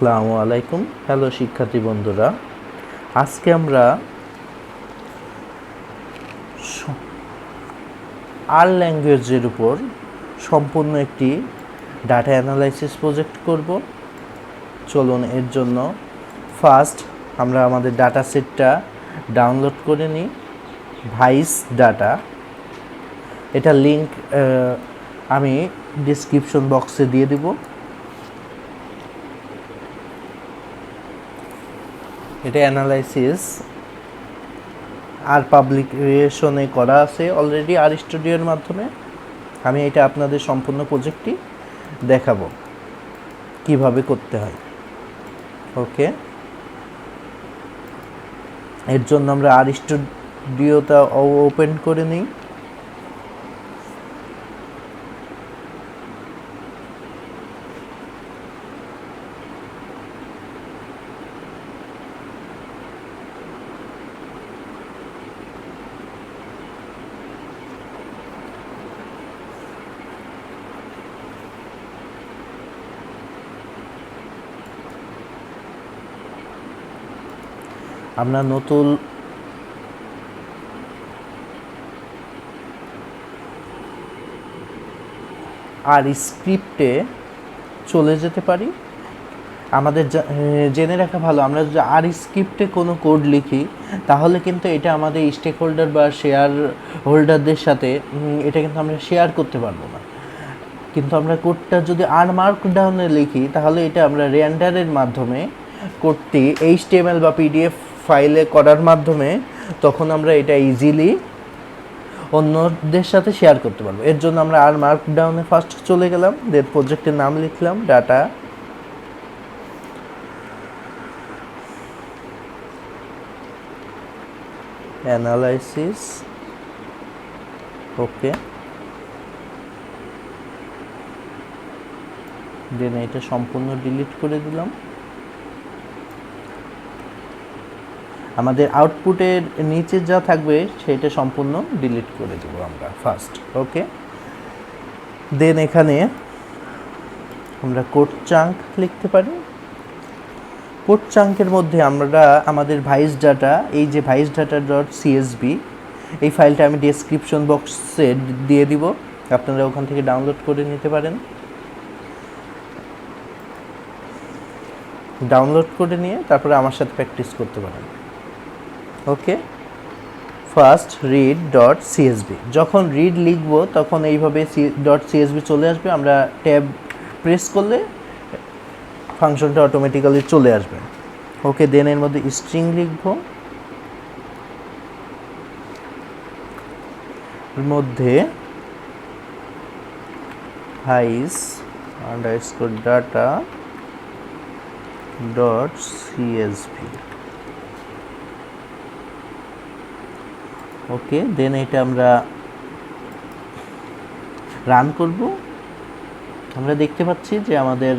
আসসালামু আলাইকুম। হ্যালো শিক্ষার্থী বন্ধুরা, আজকে আমরা আর ল্যাঙ্গুয়েজের উপর সম্পূর্ণ একটি ডাটা অ্যানালাইসিস প্রজেক্ট করব। চলুন এর জন্য ফার্স্ট আমরা আমাদের ডাটা সেটটা ডাউনলোড করে নিই। ভাইস ডাটা, এটা লিংক আমি ডিসক্রিপশন বক্সে দিয়ে দেব। এটা অ্যানালাইসিস আর পাবলিকেশনে করা আছে অলরেডি আর স্টুডিওর মাধ্যমে। আমি এটা আপনাদের সম্পূর্ণ প্রজেক্টটি দেখাবো কিভাবে করতে হয়। ওকে, এর জন্য আমরা আর স্টুডিওটা ওপেন করে নিই। আমরা নতুন আর স্ক্রিপ্টে চলে যেতে পারি। আমাদের জেনে রাখা ভালো, আমরা যদি আর স্ক্রিপ্টে কোনো কোড লিখি তাহলে কিন্তু এটা আমাদের স্টেক হোল্ডার বা শেয়ার হোল্ডারদের সাথে এটা কিন্তু আমরা শেয়ার করতে পারবো না। কিন্তু আমরা কোডটা যদি আর মার্কডাউনে লিখি তাহলে এটা আমরা রেন্ডারের মাধ্যমে কোডটি এইচটিএমএল বা পিডিএফ ফাইলে করার মাধ্যমে তখন আমরা এটা ইজিলি অন্যদের সাথে শেয়ার করতে পারবো। এর জন্য আমরা আর মার্কডাউনে ফার্স্ট চলে গেলাম, দেন প্রজেক্টের নাম লিখলাম ডাটা অ্যানালাইসিস। ওকে, দেন এটা সম্পূর্ণ ডিলিট করে দিলাম। আমাদের আউটপুটের নিচে যা থাকবে সেটা সম্পূর্ণ ডিলিট করে দেব আমরা ফার্স্ট। ওকে, দেন এখানে আমরা কোড চাঙ্ক লিখতে পারি। কোড চাঙ্কের মধ্যে আমরা আমাদের ভাইস ডাটা, এই যে ভাইস ডাটা ডট সিএসভি, এই ফাইলটা আমি ডেসক্রিপশন বক্সে দিয়ে দিব, আপনারা ওখান থেকে ডাউনলোড করে নিতে পারেন। ডাউনলোড করে নিয়ে তারপরে আমার সাথে প্র্যাকটিস করতে পারেন। ওকে, ফার্স্ট রিড ডট সিএসভি, যখন রিড লিখব তখন এইভাবে ডট সিএসভি চলে আসবে। আমরা ট্যাব প্রেস করলে ফাংশনটা অটোমেটিক্যালি চলে আসবে। ওকে, দেন এর মধ্যে স্ট্রিং লিখব, এর মধ্যে vice underscore data dot CSV. Okay, then এটা আমরা রান করব। আমরা দেখতে পাচ্ছি যে আমাদের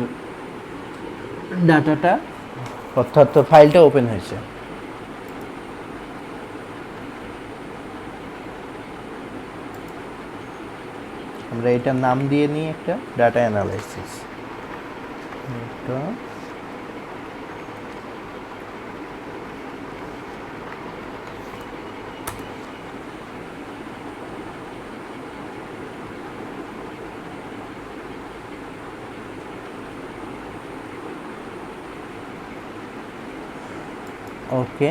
ডাটাটা অর্থাৎ ফাইলটা ওপেন হয়েছে। আমরা এটার নাম দিয়ে নিই একটা ডাটা অ্যানালাইসিস। এটা ওকে,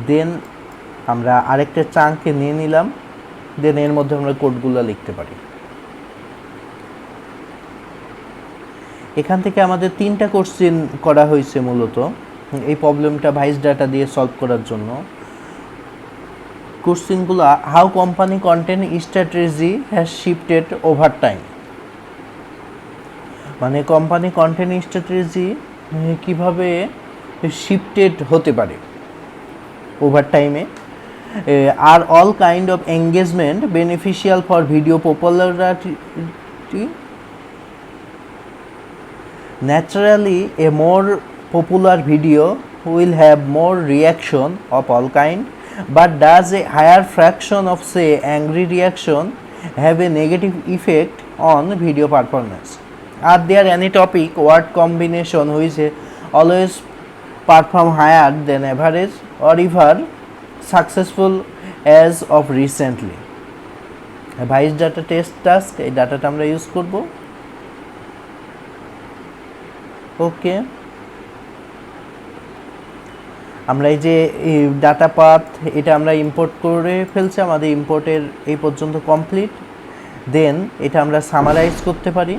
দেন আমরা আরেকটা চাঙ্কে নিয়ে নিলাম, দেন এর মধ্যে আমরা কোডগুলো লিখতে পারি। এখান থেকে আমাদের 3টা কোশ্চেন করা হয়েছে মূলত এই প্রবলেমটা ভাইস ডাটা দিয়ে সলভ করার জন্য। কোশ্চেনগুলো, how company content strategy has shifted over time, মানে কোম্পানি কন্টেন্ট স্ট্র্যাটেজি কীভাবে শিফটেড হতে পারে ওভার টাইমে। আর all kind of engagement beneficial for video popularity, naturally a more popular video will have more reaction of all kind, but does a higher fraction of say angry reaction have a negative effect on video performance. Are there any topic word combination which always perform higher than average or ever successful as of recently? Vice data test task, এই ডাটাটা আমরা use করব। ওকে, আমরা এই যে data path এটা আমরা import করে ফেলছি, আমাদের ইম্পোর্টের এই পর্যন্ত কমপ্লিট। দেন এটা আমরা সামারাইজ করতে পারি।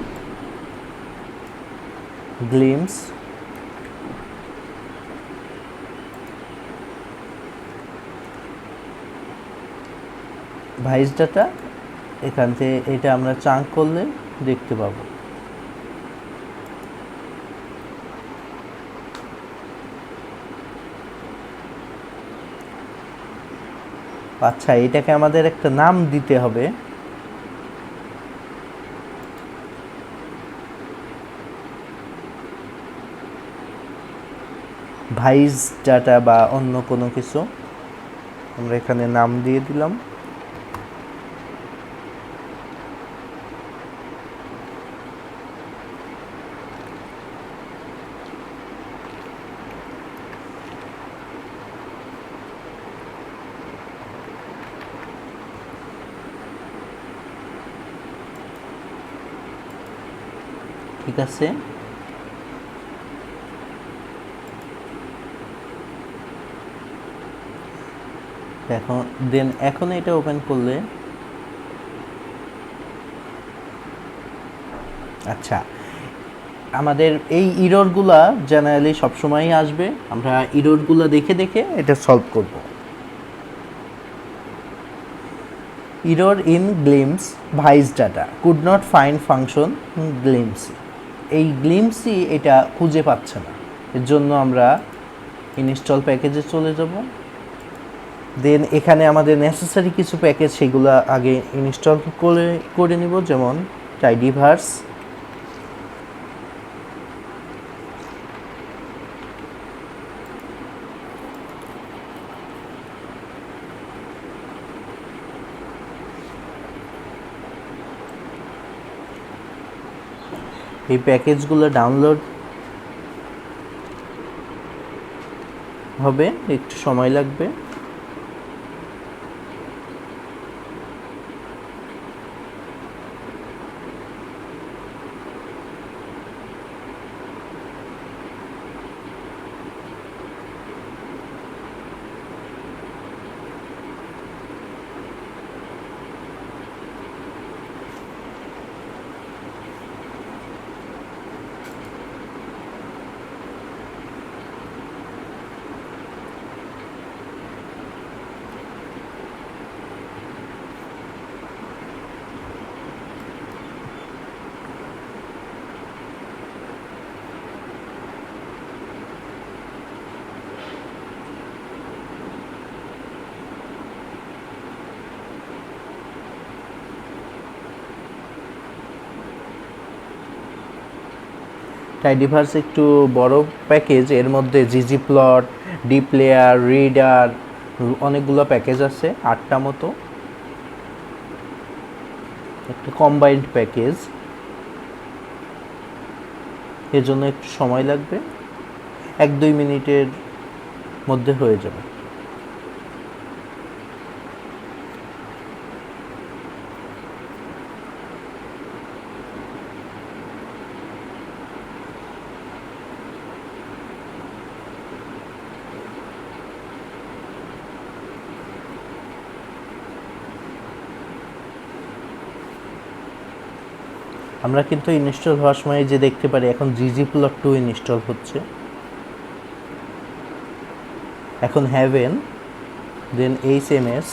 গ্লিমস, ভাইস ডাটা, এখান থেকে এটা আমরা চাঙ্ক করলে দেখতে পাবো। আচ্ছা, এটাকে আমাদের একটা নাম দিতে হবে। ভাইস ডাটা বা অন্য কোনো কিছু আমরা এখানে নাম দিয়ে দিলাম। ঠিক আছে, এখন এটা ওপেন করলে আচ্ছা, আমাদের এই ইররগুলা জেনারেলি সবসময়ই আসবে, আমরা ইররগুলা দেখে দেখে এটা সলভ করব। Error in glimpse vice data could not find function glimpse. এই গ্লিমসি এটা খুঁজে পাচ্ছে না, এর জন্য আমরা ইনস্টল প্যাকেজে চলে যাব। দেন এখানে আমাদের নেসেসারি কিছু প্যাকেজ সেগুলো আগে ইনস্টল করে নিব, যেমন টাইডিভার্স, এই প্যাকেজগুলো ডাউনলোড হবে, একটু সময় লাগবে। টাইডিভার্স একটু বড় প্যাকেজ, এর মধ্যে জিজি প্লট, ডি প্লেয়ার, রিডার, অনেকগুলো প্যাকেজ আছে, 8টা মতো, একটা কম্বাইন্ড প্যাকেজ, এর জন্য একটু সময় লাগবে, 1-2 মিনিটের মধ্যে হয়ে যাবে। আমরা কিন্তু ইনস্টল হওয়ার সময় যে দেখতে পারি এখন ggplot2 ইনস্টল হচ্ছে। এখন হ্যাভেন, দেন HMS,